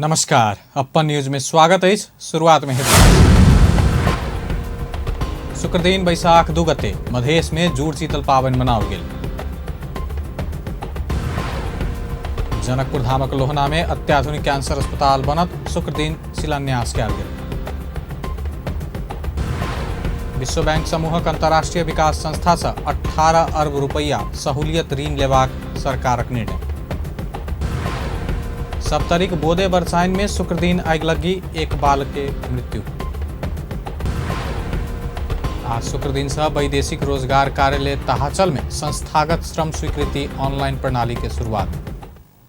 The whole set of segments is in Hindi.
नमस्कार, अपन न्यूज में स्वागत है। शुरुआत में शुक्र दिन बैसाख 2 गते मधेश में जुड़ शीतल पावन मनाओल गेल। जनकपुर धामक लोहना में अत्याधुनिक कैंसर अस्पताल बनत शुक्र दिन शिलान्यास कयल गेल। विश्व बैंक समूहक अंतर्राष्ट्रीय विकास संस्था से 18 अरब रुपया सहूलियत ऋण लेबाक सरकारक निर्णय। सप्तरिक बोदे बरसाइन में शुक्र दिन आगि लगी एक बालक के मृत्यु। आज शुक्र दिन से वैदेशिक रोजगार कार्यालय तहाचल में संस्थागत श्रम स्वीकृति ऑनलाइन प्रणाली के शुरुआत।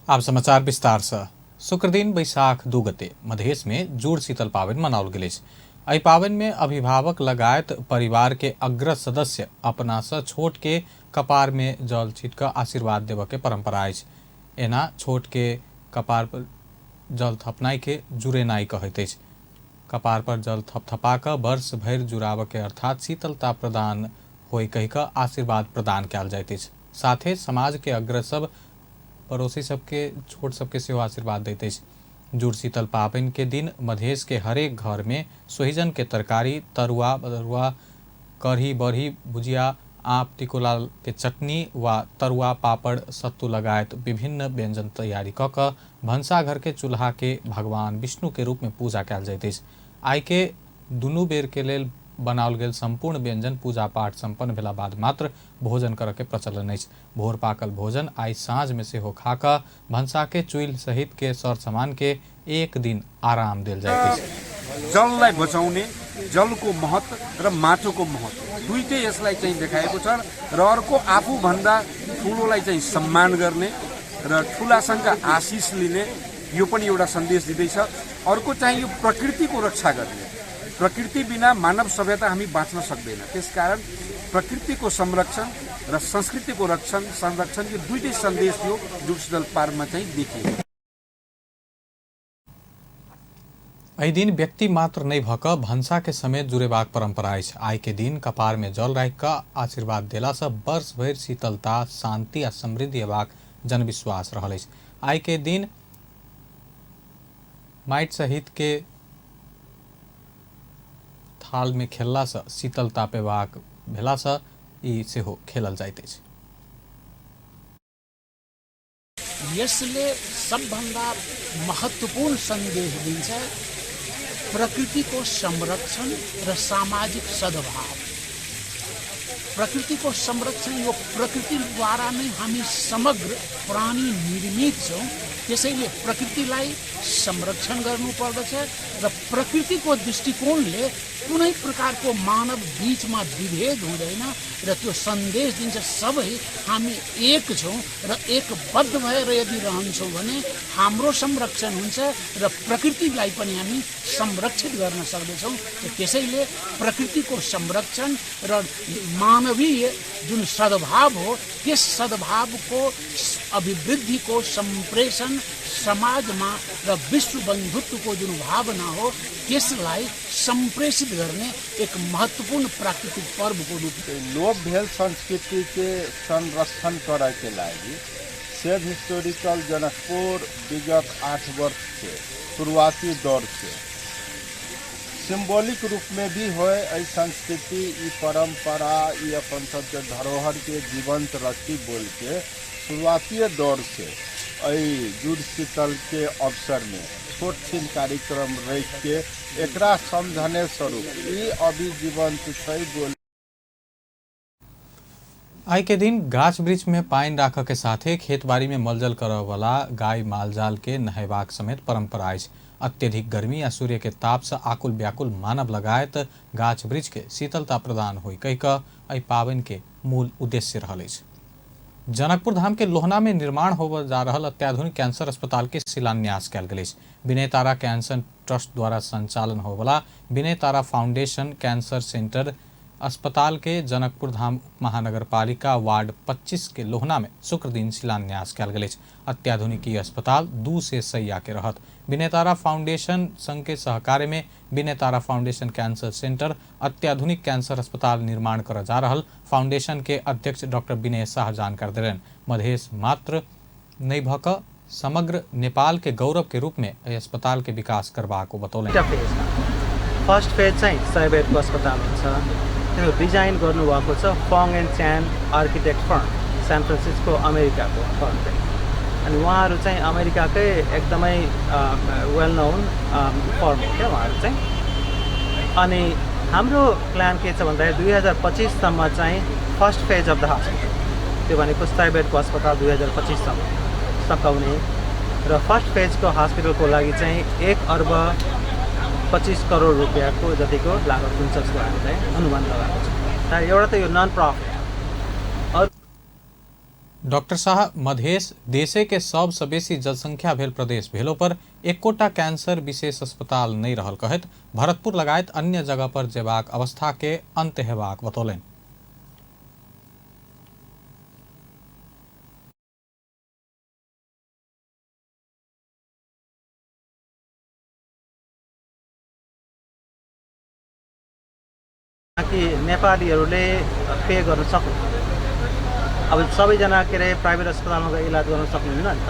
अब समाचार विस्तार से। शुक्र दिन बैसाख 2 गते मधेश में जुड़ शीतल पावन मनाओल गेल। एहि पावन में अभिभावक लगायत परिवार के अग्र सदस्य अपना से छोट के कपार में जल छीट कर आशीर्वाद देव के परंपरा अछि। एना छोट के कपार पर जल थपनाई के जुड़ेनाई कहैत अछि। कपार पर जल थपथपा कऽ वर्ष भरि जुड़ाव के अर्थात शीतलता प्रदान होय कहि कऽ आशीर्वाद प्रदान कयल जाइत अछि। साथे समाज के अग्र सब पड़ोसी सबके छोट सबके सेहो आशीर्वाद दैत अछि। जुड़ शीतल पावन के दिन मधेश के हरेक घर में सोहिजन के तरकारी, तरुआ बरुआ, कढ़ी बड़ी, भुजिया, आँप टिकोला के चटनी व तरुआ पापड़ सत्तू लगायत विभिन्न व्यंजन तैयारी कऽ कऽ भंसाघर के चूल्हा के भगवान विष्णु के रूप में पूजा कयल जाइत अछि। आइ के दुनू बेर के लेल बनाओल गेल संपूर्ण व्यंजन पूजा पाठ संपन्न भेला बाद मात्र भोजन करऽ के प्रचलन अछि। भोर पाकल भोजन आई साँझ में सेहो खा कऽ भंसा के चुइल सहित के सर सामान के एक दिन आराम देल जाइत अछि। जललाई बचाउने, जलको महत्व र माटोको महत्व दुईटै यसलाई चाहिँ देखाएको छ र अर्को आफू भन्दा ठुलोलाई चाहिँ सम्मान गर्ने र ठुलासँग आशिष लिने यो पनि एउटा सन्देश दिँदैछ। अर्को चाहिँ यो प्रकृतिको रक्षा गर्ने। प्रकृति बिना मानव सभ्यता हामी बाँच्न सक्दैन। त्यसकारण प्रकृतिको संरक्षण र संस्कृतिको संरक्षण यो दुईटै सन्देश यो जुड़ शीतल पावनमा चाहिँ देखिएको। एहि दिन व्यक्ति मात्र नहीं भऽ भंसा के समेत जुड़ेबाक परंपरा अछि। आइ के दिन कपार में जल राखि कऽ आशीर्वाद देला से वर्ष भरि शीतलता, शांति आ समृद्धि हेबाक जनविश्वास रहल अछि। आइ के दिन माटि सहित के थाल में खेलला से शीतलता पेबाक भेला से ई सेहो खेलल जाइत अछि। यसले सबभन्दा महत्त्वपूर्ण सन्देश दिन्छ प्रकृतिको संरक्षण र सामाजिक सद्भाव। प्रकृतिको संरक्षण यो प्रकृतिद्वारा नै हामी समग्र प्राणी निर्मित छौँ। त्यसैले प्रकृतिलाई संरक्षण गर्नुपर्दछ र प्रकृतिको दृष्टिकोणले कुनै प्रकारको मानव बीचमा विभेद हुँदैन र त्यो सन्देश दिन्छ सबै हामी एक छौँ र एकबद्ध भएर यदि रहन्छौँ भने हाम्रो संरक्षण हुन्छ र प्रकृतिलाई पनि हामी संरक्षित गर्न सक्दछौँ। त्यसैले प्रकृतिको संरक्षण र मानवीय जुन सद्भाव हो त्यस सद्भावको अभिवृद्धिको सम्प्रेषण समाजमा र विश्व बन्धुत्वको जुन भावना हो त्यसलाई सम्प्रेषित गर्ने एक महत्वपूर्ण प्राकृतिक पर्वको रूप लोप भेल संस्कृति के संरक्षण करे के लागि सेव हिस्टोरिकल जनकपुर विगत 8 वर्ष से शुरुआती दौर से सिंबॉलिक रूप में भी होए ऐ संस्कृति ई परंपरा ई अपन सबके धरोहर के जीवंत रखी बोल के शुरुआती दौर से ऐ जुड़ शीतल के अवसर में छोट छिन कार्यक्रम रख के एकरा समझने स्वरूप ई अभी जीवंत छै बोल। आई के दिन गाछ वृक्ष में पानी राख के साथे खेतबाड़ी में मलजल करऽ वाला गाय मालजाल के नहेबाक समेत परंपरा अछि। अत्यधिक गर्मी या सूर्य के ताप से आकुल व्याकुल मानव लगायत गाछ वृक्ष के शीतलता प्रदान होय कहि कऽ एहि पावन के मूल उद्देश्य रहल अछि। जनकपुर धाम के लोहना में निर्माण होबय जा रहल अत्याधुनिक कैंसर अस्पताल के शिलान्यास कयल गेल अछि। विनय तारा कैंसर ट्रस्ट द्वारा संचालन होबला विनय तारा फाउंडेशन कैंसर सेंटर अस्पताल के जनकपुर धाम महानगर पालिका वार्ड 25 के लोहना में शुक्र दिन शिलान्यास कयल गेल अछि। अत्याधुनिक ई अस्पताल 2 से शैय्या के रहत। विनय तारा फाउंडेशन संघ के सहकार्य में विनय तारा फाउंडेशन कैंसर सेंटर अत्याधुनिक कैंसर अस्पताल निर्माण कर जा रहल फाउंडेशन के अध्यक्ष डॉक्टर विनय शाह जानकारी देलनि। मधेश मात्र नहीं भऽ समग्र नेपाल के गौरव के रूप में यह अस्पताल के विकास करवाको बतौले। फर्स्ट फेज चाहिँ 100 बेडको अस्पताल हुन्छ। त्यो डिजाइन गर्नुभएको छ Fong and Chan architect firm, San Francisco अमेरिकाको फर्म चाहिँ। अनि उहाँहरू चाहिँ अमेरिकाकै एकदमै वेल नोन फर्म हो क्या उहाँहरू चाहिँ। अनि हाम्रो प्लान के छ भन्दाखेरि 2025 सम्म चाहिँ first phase of the hospital, त्यो भनेको 100 बेडको अस्पताल 2025 सम्म सकाउने र फर्स्ट फेजको हस्पिटलको लागि चाहिँ 1 अर्ब 25 करोड रुपियाँको जतिको लागत हुन्छ जस्तो हामीलाई अनुमान लगाएको छ। एउटा त यो non profit. Doctor Shah Madhesh देशे के सबसे बेसी जनसंख्या भेल प्रदेश भेलो पर एकोटा कैंसर विशेष अस्पताल नहीं रहल कहत भरतपुर लगायत अन्य जगह पर जेबाक अवस्था के अंत हेबाक बतौलन। कि नेपालीहरूले पे गर्न सक्नु, अब सबैजना के अरे प्राइभेट अस्पतालमा गएर इलाज गर्न सक्नुहुन्न नि त।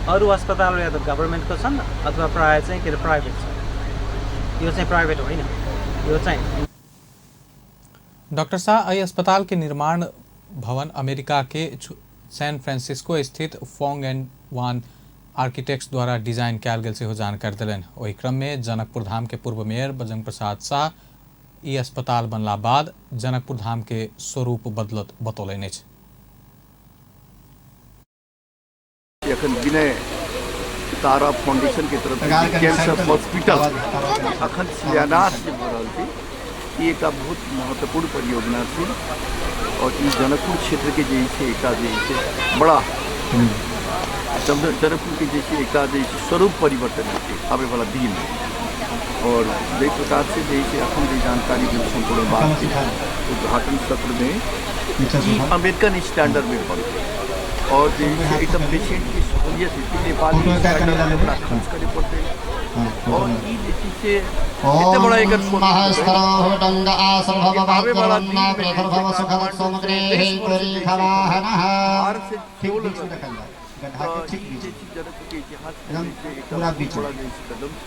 अरू अस्पताल या त गभर्मेन्टको छन् अथवा प्राय चाहिँ के अरे प्राइभेट छ। यो चाहिँ प्राइभेट होइन, यो चाहिँ। डॉक्टर शाह आई अस्पताल के निर्माण भवन अमेरिका के सैन फ्रांसिस्को स्थित फोंग एंड वान आर्किटेक्ट्स द्वारा डिजाइन कैल गेल सेहो जानकारी दिलन। ओहि क्रम में जनकपुर धाम के पूर्व मेयर बजरंग प्रसाद शाह ई अस्पताल बनला बाद जनकपुर धाम के स्वरूप बदलत बतौलन अछि। अखन विनय तारा फाउंडेशन के तरफ कैंसर हॉस्पिटल अखन शिलान्यास जे भ रहल छै, ई एक बहुत महत्वपूर्ण परियोजना छै और ई जनकपुर क्षेत्र के जे छै एकटा जे छै बड़ा जनकपुर के जैसे एक स्वरूप परिवर्तन होते आने वाला दिन और जिस प्रकार से जैसे अखन जो जानकारी जो संपूर्ण बात उद्घाटन सत्र में अमेरिकन स्टैंडर्ड में बनते और जैसे एकदम पेशेंट की सहूलियत है नेपाली स्टैंडर्ड में खर्च करे पड़ते और से इतना बड़ा एक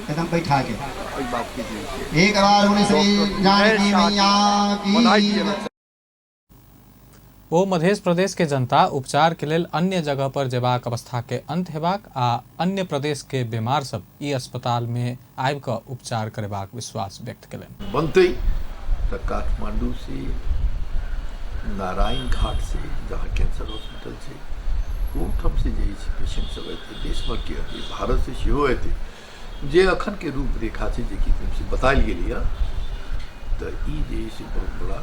एकदम बैठा के एक बार उन्हें श्री जानकी मैया की। ओ मध्य प्रदेश के जनता उपचार के लेल अन्य जगह पर जेबाक अवस्था के अंत हेबाक आ अन्य प्रदेश के बीमार सब ई अस्पताल में आबि कऽ उपचार करेबाक विश्वास व्यक्त कयलनि। बनते तो काठमांडू से नारायण घाट से जहाँ कैंसर हॉस्पिटल से ओठम से जे पेशेंट सब अयते देश भर के अयते भारत से सेहो अयते जे अखन के रूपरेखा छै जे कि तुमसे बतायल गेल यऽ तो ई जे छै बहुत बड़ा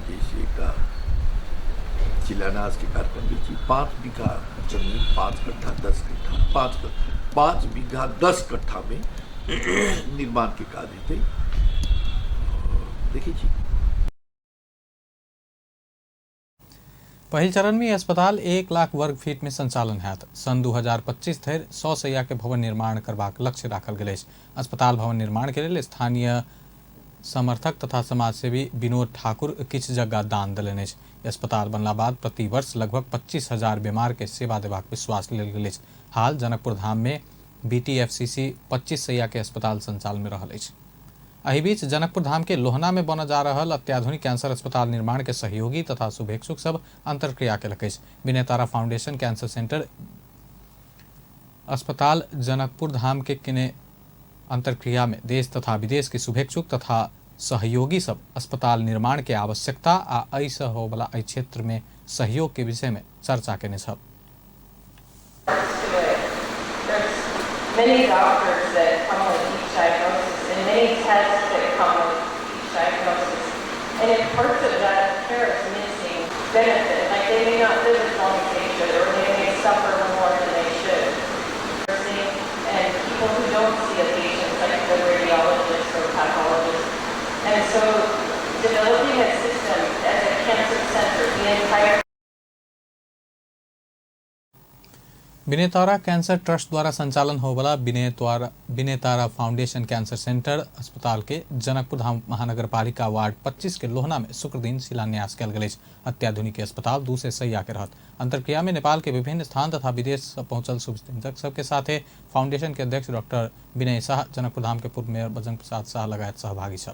जे छै एकटा शिलान्यास के कार्यक्रम भी छी। 5 बीघा जमीन 5 कट्ठा 10 कट्ठा 5 बीघा 10 कट्ठा में निर्माण के कार्य हेतै। देखिए छी पहिल चरण में अस्पताल 1 लाख वर्ग फीट में संचालन हैत। सन 2025 धरि 100 शैय्या के भवन निर्माण करबाक लक्ष्य राखल गेल अछि। अस्पताल भवन निर्माण के लेल स्थानीय समर्थक तथा समाजसेवी विनोद ठाकुर किछु जगह दान देलनि अछि। अस्पताल बनला बाद प्रति वर्ष लगभग 25,000 बीमार के सेवा देबाक विश्वास लेल गेल अछि। हाल जनकपुर धाम में BTFCC 25 शैय्या के अस्पताल संचालन में रहल अछि। एहि बीच जनकपुर धाम के लोहना में बन जा रहल अत्याधुनिक कैंसर अस्पताल निर्माण के सहयोगी तथा शुभेच्छुक सब अंतरक्रिया केलक अछि। विनय तारा फाउंडेशन कैंसर सेंटर अस्पताल जनकपुर धाम के किने अंतरक्रिया में देश तथा विदेश के शुभेच्छुक तथा सहयोगी सब अस्पताल निर्माण के आवश्यकता आ ऐसे हो वाला एहि क्षेत्र में सहयोग के विषय में चर्चा केने छल। Many doctors that come with each diagnosis and many tests that come with each diagnosis. And if parts of that care is missing benefit, like they may not live as long as they should or they may suffer more than they should. And people who don't see a patient, like the radiologist or pathologist. And so developing a system as a cancer center, the entire Vinay Tara cancer trust द्वारा संचालन होवाला विनय तारा फाउंडेशन कैंसर सेंटर अस्पताल के जनकपुर धाम महानगर पालिका वार्ड 25 के लोहना में शुक्र दिन शिलान्यास कल गई। अत्याधुनिक अस्पताल 2 सैया के रहत अंतर्क्रिया में नेपाल के विभिन्न स्थान तथा विदेश से पहुंचल शुभचिंतक सबके साथ फाउंडेशन के अध्यक्ष डॉक्टर विनय शाह, जनकपुर धाम के पूर्व मेयर बजरंग प्रसाद शाह लगायत सहभागी छल।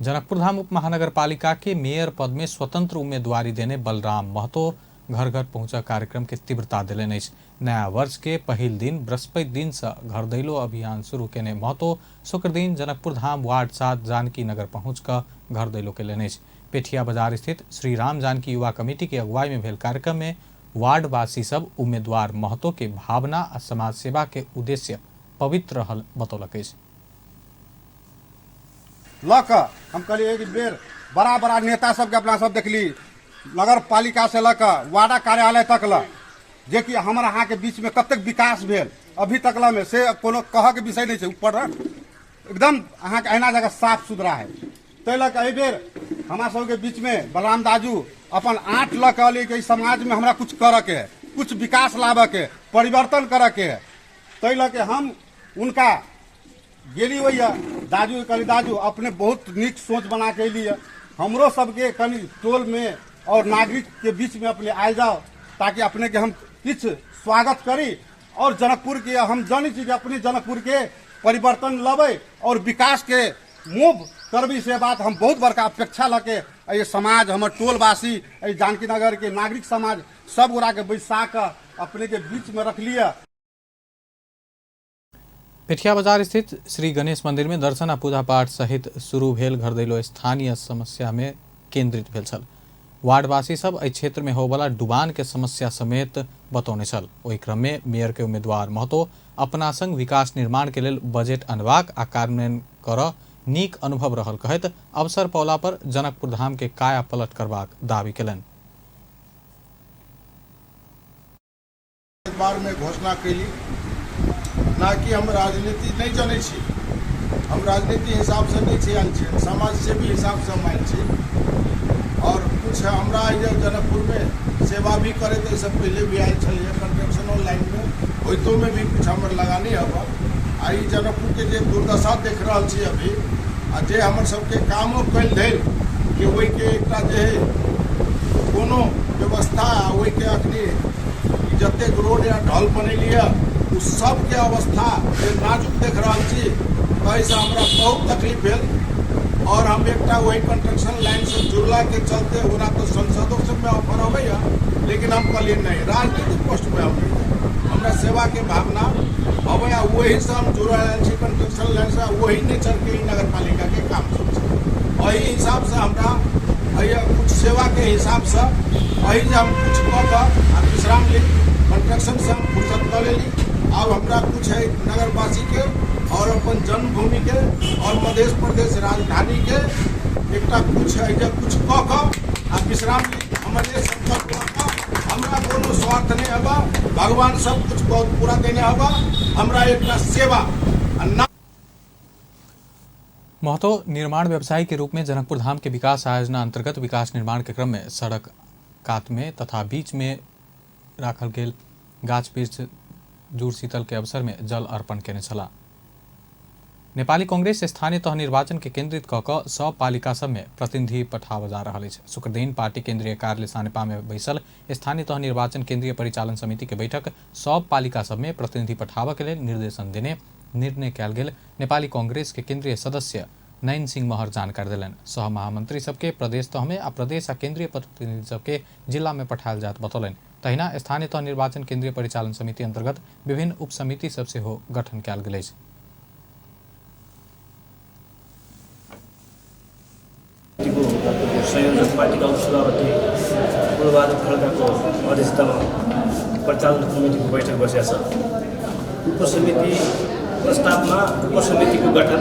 जनकपुर धाम उप महानगर पालिका के मेयर पद में स्वतंत्र उम्मीदवारी देने बलराम महतो घर घर पहुंचा कार्यक्रम के तीव्रता दिले। नया वर्ष के पहिल दिन बृहस्पति दिन से घर दैलो अभियान शुरू केने महतो शुक्र दिन जनकपुर धाम वार्ड 7 जानकी नगर पहुंच कर घर दैलो के लेने। पेठिया बाजार स्थित श्री राम जानकी युवा कमेटी के अगुवाई में भेल कार्यक्रम में वार्डवासी सब उम्मीदवार महतो के भावना और समाज सेवा के उद्देश्य पवित्र रहल बतौलक। हम कहलिए एक बेर बड़ा बड़ा नेता सबके अपना सब देखली, नगर पालिका से लकर वार्ड कार्यालय तक ल जे कि हमारा यहाँ के बीच में कब तक विकास भेल अभी तक में से कोनो कह के विषय नहीं है। ऊपर एकदम अहाँ के अहिना जगह साफ सुथरा है। तै लक एहि बेर हमारा सबके बीच में बलराम दाजू अपन 8 ल कहली कि समाज में हमरा कुछ करे के है, कुछ विकास लावे के, परिवर्तन करे के है। तै लक हम उनका गेली हुई दाजू कहली दाजू अपने बहुत नीक सोच बना के लिए हमरो सबके कनी टोल में और नागरिक के बीच में अपने आ जाओ ताकि अपने के हम कुछ स्वागत करी और जनकपुर के हम जानी चीज अपने जनकपुर के परिवर्तन लबे और विकास के मूव करबी। से बात हम बहुत बड़का अपेक्षा लके ये समाज हमर टोलवासी जानकी नगर के नागरिक समाज सब गोरा के बैसा कर अपने के बीच में रख लिया। पेठिया बाजार स्थित श्री गणेश मंदिर में दर्शन आ पूजा पाठ सहित शुरू भेल घर दैलो स्थानीय समस्या में केंद्रित भेल छल। वार्डवासी सब एहि क्षेत्र में होवला डुबान के समस्या समेत बतौने छल। ओहि क्रम में मेयर के उम्मीदवार महतो अपना संग विकास निर्माण के लेल बजेट अनबाक आ कार्यान्वयन कर नीक अनुभव रहल कहत अवसर पौला पर जनकपुर धाम के काया पलट करबाक दावी केलन। बार में घोषणा कैली ना कि हम राजनीति नहीं जाने छी, हम राजनीति हिसाब से नहीं छी आयल छी, समाज से भी हिसाब से हम आयल छी और कुछ हमरा जनकपुर में सेवा भी करे तो सब पहले भी आयल छलिए कंस्ट्रक्शन लाइन में ओतो में भी कुछ हमर लगानी हवा। आ जनकपुर के जे दुर्दशा देख रहा छी अभी आ जे हमर सबके कामो कल धैल कि ओहि के एकटा जे कोनो व्यवस्था ओहि के अखनी जतेक रोड या ढल बनेलिए उस सब के अवस्था जे नाजुक देख रहा छी ताहिसँ हमरा बहुत तकलीफ भेल और हम एकटा वही कंस्ट्रक्शन लाइन से जुड़ला के चलते ओना तो संसदों सब में ऑफर अबैया लेकिन हम कहलिए नहीं राजनीतिक पोस्ट में हमरा सेवा के भावना अबैया वही से हम जुड़ल छी कंस्ट्रक्शन लाइन से वही नहीं चल के नगर पालिका के काम सब वही हिसाब से हमरा कुछ सेवा के हिसाब से वही हम कुछ कह विश्राम ली कंस्ट्रक्शन से हम फुर्सत कर लेली। अब हमरा कुछ है नगरवासी के और अपन जन्मभूमि के और मध्य प्रदेश राजधानी के एकटा कुछ है जब कुछ कह विश्राम ली हमारे संकल्प हमरा कोनो स्वार्थ नहीं हवा, भगवान सब कुछ बहुत पूरा देने हवा, हमरा एकटा सेवा। महतो निर्माण व्यवसायी के रूप में जनकपुर धाम के विकास योजना अंतर्गत विकास निर्माण के क्रम में सड़क कात में तथा बीच में राखल गेल गाछ वृक्ष जुड़ शीतल के अवसर में जल अर्पण केने छला। नेपाली कांग्रेस स्थानीय तह निर्वाचन के केंद्रित क क सब पालिका सब में प्रतिनिधि पठाव जा रहा है। शुक्र दिन पार्टी केंद्रीय कार्यालय सानेपा में बैसल स्थानीय तह निर्वाचन केंद्रीय परिचालन समिति के बैठक सब पालिका सब में प्रतिनिधि पठाव के लिए निर्देशन देने निर्णय कयल गेल। नेपाली कांग्रेस के केंद्रीय सदस्य नयन सिंह महर जानकारी दिलन। सह महामंत्री सबके प्रदेश तह में आ प्रदेश आ केंद्रीय प्रतिनिधि सबके जिला में पठायल जात बतौलन। तहिना स्थानीय तह निर्वाचन केंद्रीय परिचालन समिति अंतर्गत विभिन्न उप समिति सबसे हो गठन कयल गेल। संयोजक पार्टीका उपसभापति पूर्वबहादुर खड्काको अध्यक्षतामा परिचालन समितिको बैठक बसेको छ। उपसमिति प्रस्तावमा उपसमितिको गठन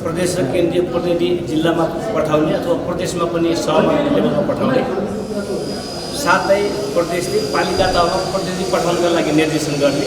प्रदेश र केन्द्रीय प्रतिनिधि जिल्लामा पठाउने अथवा प्रदेशमा पनि सहमति लेभलमा पठाउने, साथै प्रदेशले पालिका तहमा प्रतिनिधि पठाउनका लागि निर्देशन गर्ने,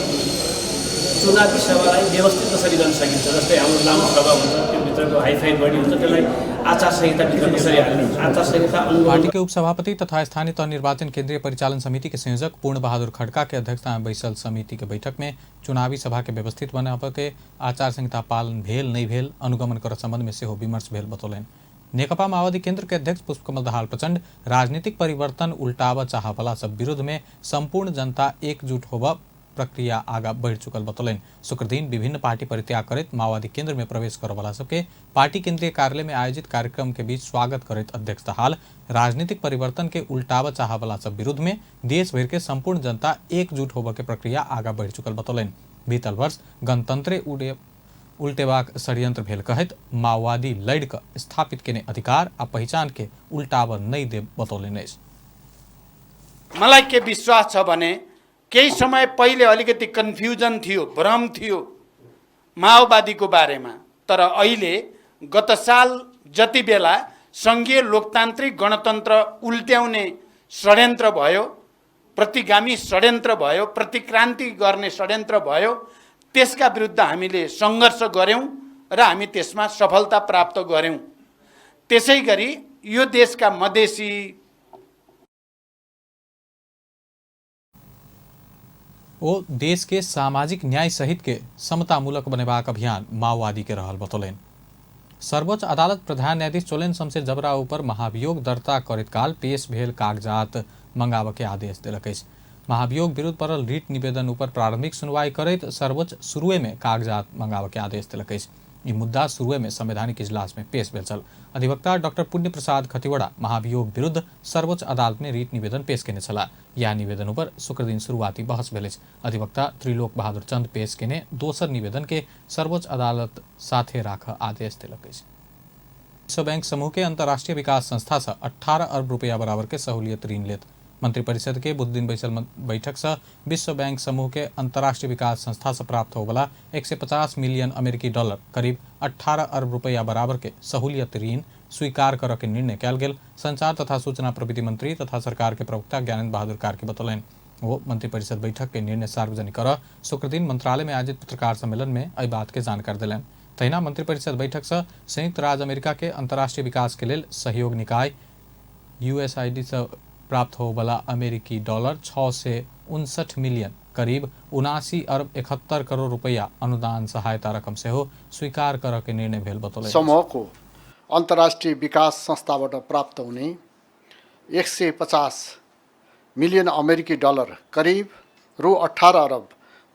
चुनावी सभालाई व्यवस्थित कसरी गर्न सकिन्छ, जस्तै हाम्रो लामो सभा हुन्छ, त्यो भित्रको हाइफाई बढी हुन्छ, त्यसलाई आचार संहिताभित्र कसरी हाल्ने, आचार संहिता पार्टी के उपसभापति तथा स्थानीय तह निर्वाचन केंद्रीय परिचालन समिति के संयोजक पूर्ण बहादुर खड़का के अध्यक्षता में बैसल समिति के बैठक में चुनावी सभा के व्यवस्थित बनावे के आचार संहिता पालन भेल नहीं भेल अनुगमन कर संबंध में सेहो विमर्श भेल बतौलन। नेकपा माओवादी केंद्र के अध्यक्ष पुष्पकमल दाहाल प्रचंड राजनीतिक परिवर्तन उल्टाव चाहवला सब विरोध में संपूर्ण जनता एकजुट होब प्रक्रिया आगा बढ़ चुकल बतौलन। शुक्र दिन विभिन्न पार्टी परित्याग करत माओवादी केंद्र में प्रवेश करवाला सबके पार्टी केंद्रीय कार्यालय में आयोजित कार्यक्रम के बीच स्वागत करत अध्यक्ष दाहाल राजनीतिक परिवर्तन के उल्टाव चाहवला सब विरोध में देश भर के संपूर्ण जनता एकजुट होब के प्रक्रिया आगा बढ़ चुकल बतौलन। बीतल वर्ष गणतंत्र उल्टेबाक षड्यंत्र भेल कहत माओवादी लड़ क स्थापित केने अधिकार आ पहचान के उल्टाव नहीं दे बतौलन। मलाई के विश्वास छ भने केही समय पहिले अलिकति कन्फ्युजन थियो, भ्रम थियो माओवादीको बारेमा, तर अहिले गत साल जति बेला संघीय लोकतान्त्रिक गणतन्त्र उल्ट्याउने षड्यन्त्र भयो, प्रतिगामी षड्यन्त्र भयो, प्रतिक्रान्ति गर्ने षड्यन्त्र भयो, त्यसका विरुद्ध हामीले सङ्घर्ष गर्यौं र हामी त्यसमा सफलता प्राप्त गर्यौं। त्यसैगरी यो देशका मधेसी ओ देश के सामाजिक न्याय सहित के समतामूलक बनेबाक अभियान माओवादी के रहल बतौलन। सर्वोच्च अदालत प्रधान न्यायाधीश चोलेन शमशेर जबरा ऊपर महाभियोग दर्ता करत काल पेश भेल कागजात मंगाव के आदेश दिलक। महाभियोग विरुद्ध पड़ल रीट निवेदन ऊपर प्रारंभिक सुनवाई करत सर्वोच्च शुरुए में कागजात मंगाव के आदेश दिलक। ई मुद्दा शुरुए में संवैधानिक इजलास में पेश भेल छल। अधिवक्ता डॉक्टर पुण्य प्रसाद खतिवड़ा महाभियोग विरुद्ध सर्वोच्च अदालत में रीट निवेदन पेश केने छला। यह निवेदन पर शुक्र दिन शुरुआती बहस भेल। अधिवक्ता त्रिलोक बहादुर चंद पेश केने दोसर निवेदन के सर्वोच्च अदालत साथे राख आदेश दिलक। विश्व बैंक समूह के अंतर्राष्ट्रीय विकास संस्था से 18 अरब रुपया बराबर के सहूलियत ऋण लेत। मंत्रिपरिषद के बुध दिन बैसल बैठक से विश्व बैंक समूह के अंतर्राष्ट्रीय विकास संस्था से प्राप्त होवला 150 मिलियन अमेरिकी डॉलर करीब 18 अरब रुपया बराबर के सहूलियत ऋण स्वीकार कर के निर्णय कल गेल। संचार तथा सूचना प्रविधि मंत्री तथा सरकार के प्रवक्ता ज्ञानेन्द्र बहादुर कार्की बतौलन। वो मंत्रिपरिषद बैठक के निर्णय सार्वजनिक कर शुक्र दिन मंत्रालय में आयोजित पत्रकार सम्मेलन में अई बात के जानकारी दिलन। तहिना मंत्रिपरिषद बैठक से संयुक्त राज्य अमेरिका के अंतर्राष्ट्रीय विकास के लिए सहयोग निकाय USAID से प्राप्त हो वाला अमेरिकी डॉलर 659 मिलियन करीब 79 अरब 71 करोड़ रुपया अनुदान सहायता रकम से हो स्वीकार कर के निर्णय भेल बतौले। समूह को अंतर्राष्ट्रीय विकास संस्थाबाट प्राप्त हुने 150 मिलियन अमेरिकी डॉलर करीब रु 18 अरब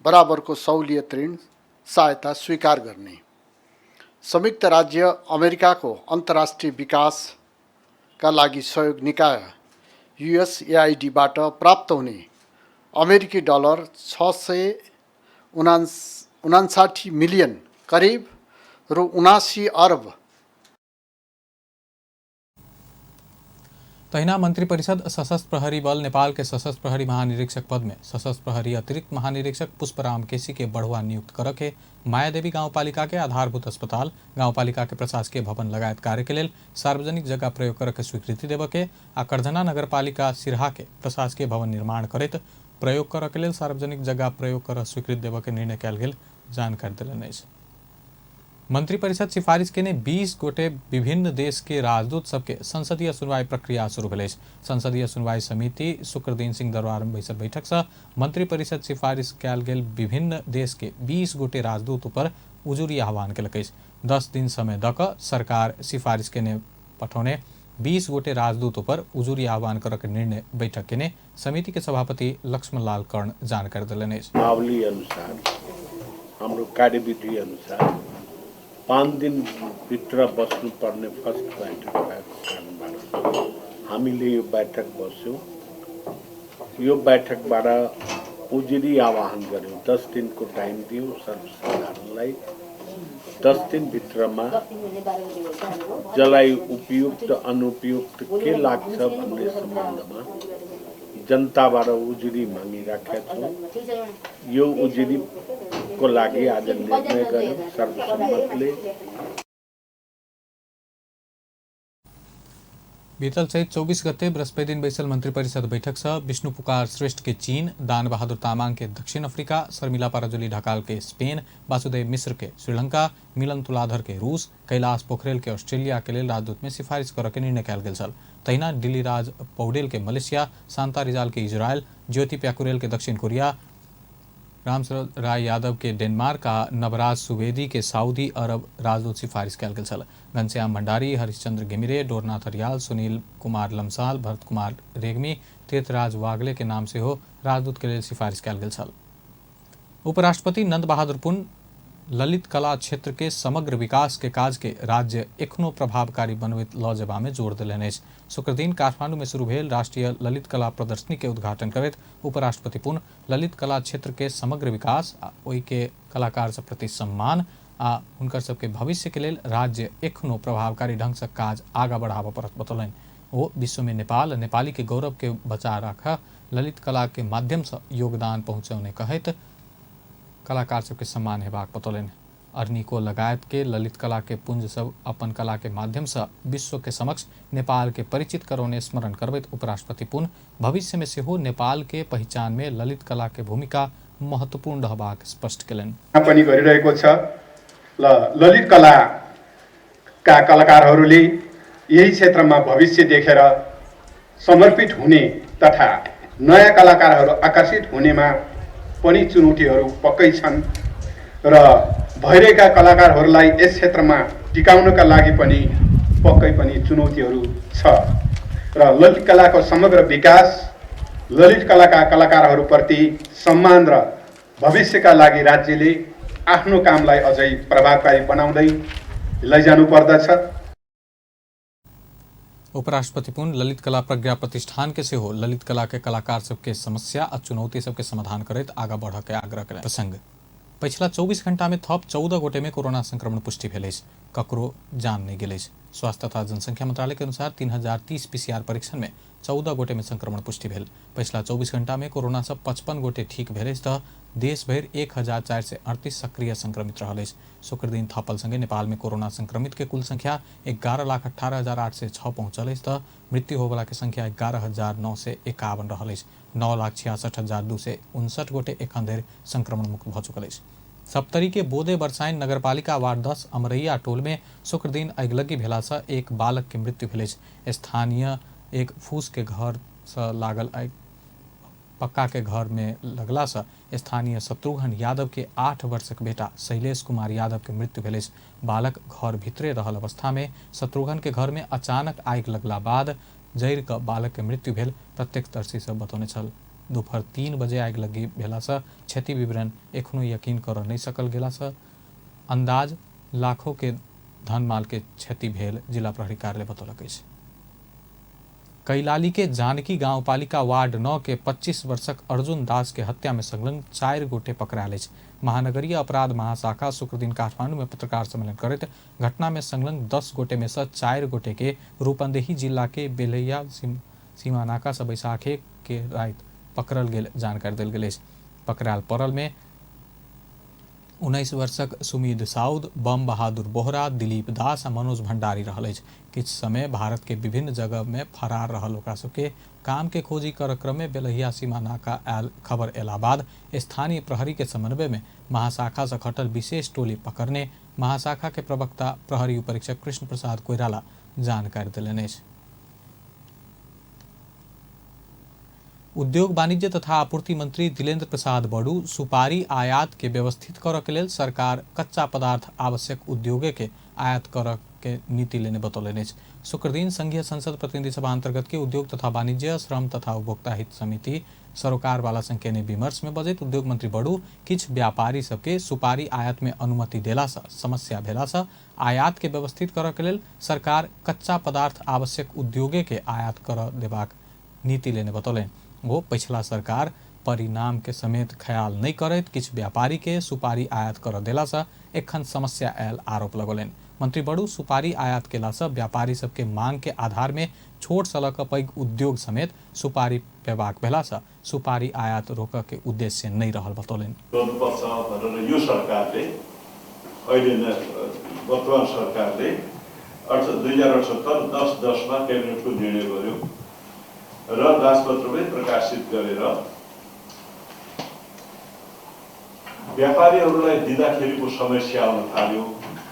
बराबर को सहूलियत ऋण सहायता स्वीकार गर्ने। संयुक्त राज्य अमेरिका को अंतर्राष्ट्रीय विकास का लागि सहयोग निकाय USAID बाट प्राप्त हुने अमेरिकी डॉलर 659 मिलियन करीब रु 79 अरब। तहिना मंत्रिपरिषद सशस्त्र प्रहरी बल नेपाल के सशस्त्र प्रहरी महानिरीक्षक पद में सशस्त्र प्रहरी अतिरिक्त महानिरीक्षक पुष्पराम केसी के बढ़ुआ नियुक्त कर के मायादेवी गाउँपालिका के आधारभूत अस्पताल, गाउँपालिका के प्रशासकीय भवन लगायत कार्य के लेल सार्वजनिक जगह प्रयोग कर के स्वीकृति देव के आ कर्धना नगरपालिका सिरहा के प्रशासकीय भवन निर्माण करत प्रयोग कर के लेल सार्वजनिक जगह प्रयोग कर स्वीकृति देव के निर्णय कल गेल जानकारी दिलन। मंत्रिपरिषद सिफारिश के ने 20 गोटे विभिन्न देश के राजदूत सबके संसदीय सुनवाई प्रक्रिया शुरू भेल। संसदीय सुनवाई समिति शुक्र दिन सिंह दरबार में बैसल बैठक से मंत्रिपरिषद सिफारिश कल गेल विभिन्न देश के 20 गोटे राजदूत पर उजुरी आह्वान कलक। 10 दिन समय दक सरकार सिफारिश के ने पठौने 20 गोटे राजदूत पर उजुरी आह्वान कर निर्णय बैठक के ने समिति के सभापति लक्ष्मण लाल कर्ण जानकारी दिलन। मावली अनुसार हाम्रो कार्यविधि अनुसार 5 दिन भित्र बस्नुपर्ने फर्स्ट बैठक भएको कारणबाट हामीले यो बैठक बस्यौँ। यो बैठकबाट उजुरी आह्वान गर्यौँ। 10 दिनको टाइम दियौँ सर्वसाधारणलाई। 10 दिन भित्रमा जसलाई उपयुक्त अनुपयुक्त के लाग्छ भन्ने सम्बन्धमा जनताबाट उजुरी मागिराखेका छौँ। यो उजुरी को लागि आज निर्णय गर्यौँ सर्वसम्मतले। बीतल चैत 24 गते बृहस्पति दिन बैसल मंत्री परिषद बैठक से विष्णु पुकार श्रेष्ठ के चीन, दान बहादुर तामाङ के दक्षिण अफ्रीका, शर्मिला पाराजुली ढकाल के स्पेन, वासुदेव मिश्र के श्रीलंका, मिलन तुलाधर के रूस, कैलाश पोखरेल के ऑस्ट्रेलिया के लिए राजदूत में सिफारिश करे के निर्णय कयल गेल छल। तहिना दिल्ली राज पौडेल के मलेशिया, शांता रिजाल के इजरायल, ज्योति प्याकुरेल के दक्षिण कोरिया, रामशरद राय यादव के डेनमार्क आ नवराज सुवेदी के सऊदी अरब राजदूत सिफारिश कयल गेल छल। घनश्याम भंडारी, हरिश्चंद्र गिमिरे, डोरनाथ अरियाल, सुनील कुमार लमसाल, भरत कुमार रेग्मी, तीर्थराज वागले के नाम से हो राजदूत के लिए सिफारिश कयल गेल छल। उपराष्ट्रपति नंद बहादुर पुन ललित कला क्षेत्र के समग्र विकास के काज के राज्य एखनो प्रभावकारी बनबैत ल जेबा में जोर देलनि अछि। शुक्र दिन काठमांडू में शुरू भेल राष्ट्रीय ललित कला प्रदर्शनी के उद्घाटन करैत उपराष्ट्रपति पुन ललित कला क्षेत्र के समग्र विकास ओहि के कलाकार सब प्रति सम्मान आ हुनकर सबके भविष्य के लेल राज्य एखनो प्रभावकारी ढंग से काज आगा बढ़ाबऽ पड़त बतौलनि। ओ विश्व में नेपाल नेपाली के गौरव के बचा राखा ललित कला के माध्यम से योगदान पहुँचौने कहैत कलाकार सबके सम्मान हेबाक बतौलनि। अर्निको लगायत के ललित कला के पुंज सब अपन कला के माध्यम से विश्व के समक्ष नेपाल के परिचित करौने स्मरण करबैत उपराष्ट्रपति पुन भविष्य में सेहो नेपाल के पहचान में ललित कला के भूमिका महत्वपूर्ण रहबाक स्पष्ट केलनि। पनि गरिरहेको छ ललित कला का कलाकारहरूले यही क्षेत्रमा भविष्य देखेर समर्पित हुने तथा नयाँ कलाकारहरू आकर्षित हुनेमा पनि चुनौतीहरू पक्कै छन् र भइरहेका कलाकारहरूलाई यस क्षेत्रमा टिकाउनका लागि पनि पक्कै पनि चुनौतीहरू छ र ललित कलाको समग्र विकास, ललित कलाका कलाकारहरूप्रति सम्मान र भविष्यका लागि राज्यले आफ्नो कामलाई अझै प्रभावकारी बनाउँदै लैजानु पर्दछ। उपराष्ट्रपति पुन ललित कला प्रज्ञा प्रतिष्ठान के सेहो ललित कला के कलाकार सबके समस्या आ चुनौती सबके समाधान करैत आगा बढ़ के आग्रह करें। प्रसंग पिछला 24 घंटा में थप 14 गोटे में कोरोना संक्रमण पुष्टि भेल अछि, ककरो जान नहीं गेल अछि। स्वास्थ्य तथा जनसंख्या मंत्रालय के अनुसार 3030 पीसीआर परीक्षण में 14 गोटे में संक्रमण पुष्टि भेल। पिछला 24 घंटा में कोरोना से 55 गोटे ठीक भेल अछि त देश भर 1438 सक्रिय संक्रमित रहल अछि। शुक्र दिन थपल संगे नेपाल में कोरोना संक्रमित के कुल संख्या 11,18,806 पहुंचल अछि त मृत्यु होबला के संख्या 11,951 रहल अछि। 9,66,259 गोटे एखन धरि संक्रमण मुक्त भ चुकल अछि। सप्तरी के बोदे बरसाइन नगरपालिका वार्ड 10 अमरैया टोल में शुक्र दिन अगिलगी भेला से एक बालक के मृत्यु भेल अछि। स्थानीय एक फूस के घर से लागल पक्का के घर में लगला से स्थानीय शत्रुघ्न यादव के 8 वर्षक बेटा शैलेश कुमार यादव के मृत्यु भेल अछि। बालक घर भीतरे रहल अवस्था में शत्रुघ्न के घर में अचानक आगि लगला बाद जरि कऽ बालक के मृत्यु भेल प्रत्यक्षदर्शी सब बतौने छल। दोपहर 3 बजे आगि लगी भेला से क्षति विवरण एखनो यकीन कर नहीं सकल गेला से अंदाज लाखों के धन माल के क्षति भेल जिला प्रहरी कार्यालय बतौलक अछि। कैलाली के जानकी गांवपालिका वार्ड 9 के 25 वर्षक अर्जुन दास के हत्या में संलग्न 4 गोटे पकड़ायल अछि। महानगरीय अपराध महाशाखा शुक्र दिन काठमांडू में पत्रकार सम्मेलन करैत घटना में संलग्न 10 गोटे में से 4 गोटे के रूपंदेही जिला के बेलैया सीमानाका से बैसाखे के रात पकड़ल गेल जानकारी देल गेल अछि। पकड़ायल पड़ल में 19 वर्षक सुमीद साउद, बम बहादुर बोहरा, दिलीप दास आ मनोज भंडारी रहल अछि। किछ समय भारत के विभिन्न जगह में फरार रहल ओकरा सबके काम के खोजी कर क्रम में बेलहिया सीमा नाका आयल खबर अयला बाद स्थानीय प्रहरी के समन्वय में महाशाखा से खटल विशेष टोली पकड़ने महाशाखा के प्रवक्ता प्रहरी उपरीक्षक कृष्ण प्रसाद कोइराला जानकारी देलनि अछि। उद्योग वाणिज्य तथा आपूर्ति मंत्री दिलेन्द्र प्रसाद बड़ू सुपारी आयात के व्यवस्थित करऽ के लेल सरकार कच्चा पदार्थ आवश्यक उद्योगे के आयात करऽ के नीति लेने बतौलनि अछि। शुक्र दिन संघीय संसद प्रतिनिधि सभा अंतर्गत के उद्योग तथा वाणिज्य, श्रम तथा उपभोक्ता हित समिति सरोकार वाला संघ के विमर्श में बजैत उद्योग मंत्री बड़ू किछ व्यापारी सबके सुपारी आयात में अनुमति देला से समस्या भेला से आयात के व्यवस्थित करऽ के लेल सरकार कच्चा पदार्थ आवश्यक उद्योगे के आयात करऽ देबाक नीति लेने बतौलनि। वो पिछला सरकार परिणाम के समेत ख्याल नहीं करैत किछ व्यापारी के सुपारी आयात कर देला से एखन समस्या आयल आरोप लगौलनि। मंत्री बड़ू सुपारी आयात केला से व्यापारी सबके मांग के आधार में छोट सँ लऽ कऽ पैघ उद्योग समेत सुपारी पेबाक भेला से सुपारी आयात रोकऽ के उद्देश्य नहीं रहल बतौलनि। यो सरकारले अहिले वर्तमान सरकारले 2078-10-10 मा क्याबिनेटको निर्णय गर्यो र दासपत्रमै प्रकाशित गरेर व्यापारीहरूलाई दिँदाखेरिको समस्या आउन थाल्यो।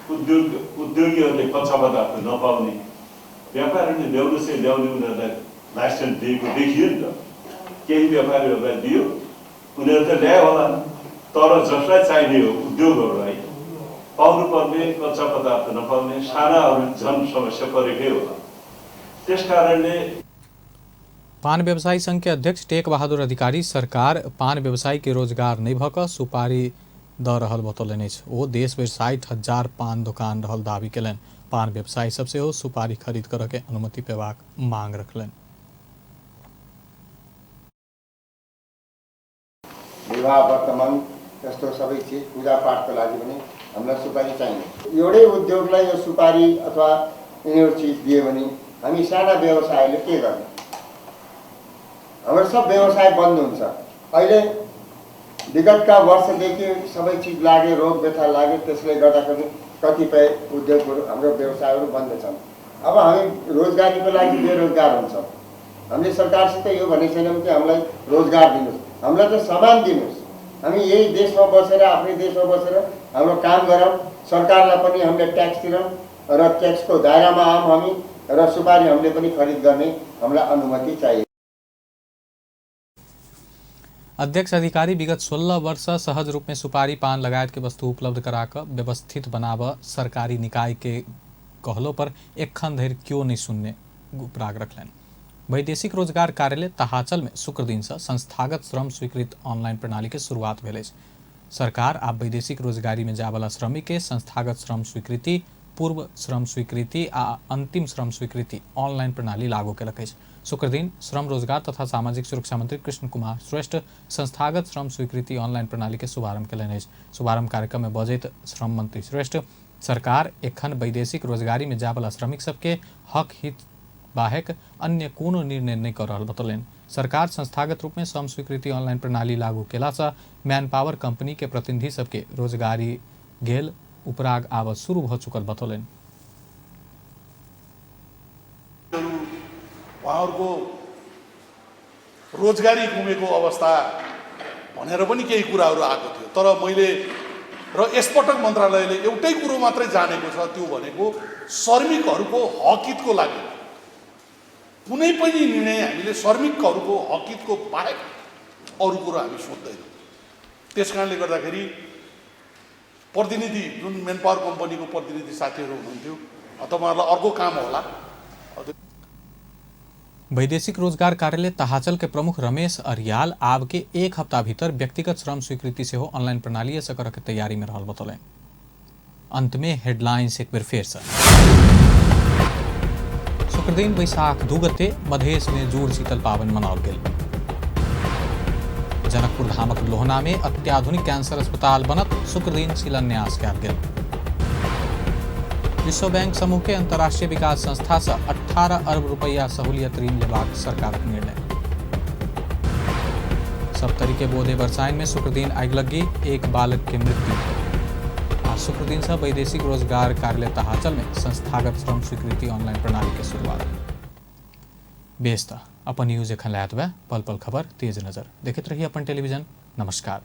उद्योगीहरूले कच्चा पदार्थ नपाउने, व्यापारीहरूले ल्याउने उनीहरूलाई लाइसेन्स दिएको देखियो नि त। केही व्यापारीहरूलाई दियो, उनीहरू त ल्यायो होला, तर जसलाई चाहिने हो उद्योगहरूलाई पाउनुपर्ने कच्चा पदार्थ नपाउने सानाहरू झन समस्या परेकै होला। त्यसकारणले पान व्यवसायी संघ के अध्यक्ष टेक बहादुर अधिकारी सरकार पान व्यवसायी के रोजगार नहीं भक सुपारी द रहल बतौलन। ओ देश में 60,000 पान दुकान रहल दावी कलन। पान व्यवसायी सबसे हो सुपारी खरीद कर के अनुमति पेवाक मांग रखलन। विवाह वर्तमान यस्तो सबै चिज पूजापाठको लागि पनि हामीलाई सुपारी चाहिन्छ। एउटै उद्योगलाई यो सुपारी अथवा यिनीहरू चिज दियो भने हामी साना व्यवसायले के गर्ने? हाम्रो सब व्यवसाय बन्द हुन्छ। अहिले विगतका वर्षदेखि सबै चिज लागे, रोग व्यथा लागे, त्यसले गर्दाखेरि कतिपय उद्योगहरू हाम्रो व्यवसायहरू बन्द छन्। अब हामी रोजगारीको लागि बेरोजगार हुन्छौँ। हामीले सरकारसित यो भनेको छैनौँ कि हामीलाई रोजगार दिनुहोस्, हामीलाई त सामान दिनुहोस्। हामी यही देशमा बसेर, आफ्नै देशमा बसेर हाम्रो काम गरौँ, सरकारलाई पनि हामीले ट्याक्स तिरौँ र ट्याक्सको दायरामा आऊँ हामी, र सुपारी हामीले पनि खरिद गर्ने हामीलाई अनुमति चाहिए। अध्यक्ष अधिकारी विगत 16 वर्ष सहज रूप में सुपारी पान लगायत के वस्तु उपलब्ध कराकर व्यवस्थित बनाव सरकारी निकाय के कहलों पर एखन धरि क्यों नहीं सुनने उपराग रखलन। वैदेशिक रोजगार कार्यालय तहाचल में शुक्र दिन से संस्थागत श्रम स्वीकृत ऑनलाइन प्रणाली के शुरुआत भेल। सरकार आब वैदेशिक रोजगारी में जाय वाला श्रमिक के संस्थागत श्रम स्वीकृति, पूर्व श्रम स्वीकृति आ अंतिम श्रम स्वीकृति ऑनलाइन प्रणाली लागू कलक। शुक्र दिन श्रम रोजगार तथा सामाजिक सुरक्षा मंत्री कृष्ण कुमार श्रेष्ठ संस्थागत श्रम स्वीकृति ऑनलाइन प्रणाली के शुभारंभ कलन। शुभारंभ कार्यक्रम में बजैत श्रम मंत्री श्रेष्ठ सरकार एखन वैदेशिक रोजगारी में जाय वाला श्रमिक सबके हक हित बाहेक अन्य कोनो निर्णय नहीं कर रहा बतौलन। सरकार संस्थागत रूप में श्रम स्वीकृति ऑनलाइन प्रणाली लागू केला से मैन पावर कंपनी के प्रतिनिधि सबके रोजगारी गेल उपराग आव शुरू भ चुकल बतौलन। उहाँहरूको रोजगारी गुमेको अवस्था भनेर पनि केही कुराहरू आएको थियो। तर मैले र यसपटक मन्त्रालयले एउटै कुरो मात्रै जानेको छ, त्यो भनेको श्रमिकहरूको हकितको लागि कुनै पनि निर्णय हामीले श्रमिकहरूको हकितको बाहेक अरू कुरो हामी सोध्दैनौँ। त्यसकारणले गर्दाखेरि प्रतिनिधि जुन मेन पावर कम्पनीको प्रतिनिधि साथीहरू हुनुहुन्थ्यो, तपाईँहरूलाई अर्को काम होला। वैदेशिक रोजगार कार्यालय तहाचल के प्रमुख रमेश अरियाल आब के एक हफ्ता भीतर व्यक्तिगत श्रम स्वीकृति से हो ऑनलाइन प्रणाली से कर के तैयारी में रहल बतौलन। अंत में हेडलाइंस एक बार फिर से। शुक्र दिन बैसाख 2 गते मधेश में जुड़ शीतल पावन मनाओल गेल। जनकपुर धामक लोहना में अत्याधुनिक कैंसर अस्पताल बनत शुक्र दिन शिलान्यास कयल गेल। विश्व बैंक समूह के अंतर्राष्ट्रीय विकास संस्था से 18 अरब रुपया सहूलियत ऋण लेबाक सरकारक निर्णय। सप्तरी के बोधे बरसाइन में शुक्र दिन आगि लगी, एक बालक के मृत्यु। आज शुक्र दिन से वैदेशिक रोजगार कार्यालय तहाचल में संस्थागत श्रम स्वीकृति ऑनलाइन प्रणाली के शुरुआत। बेस्ता अपन न्यूज एखन लायत बा, पल पल खबर तेज नजर देखते रहिए अपन टेलीविजन। नमस्कार।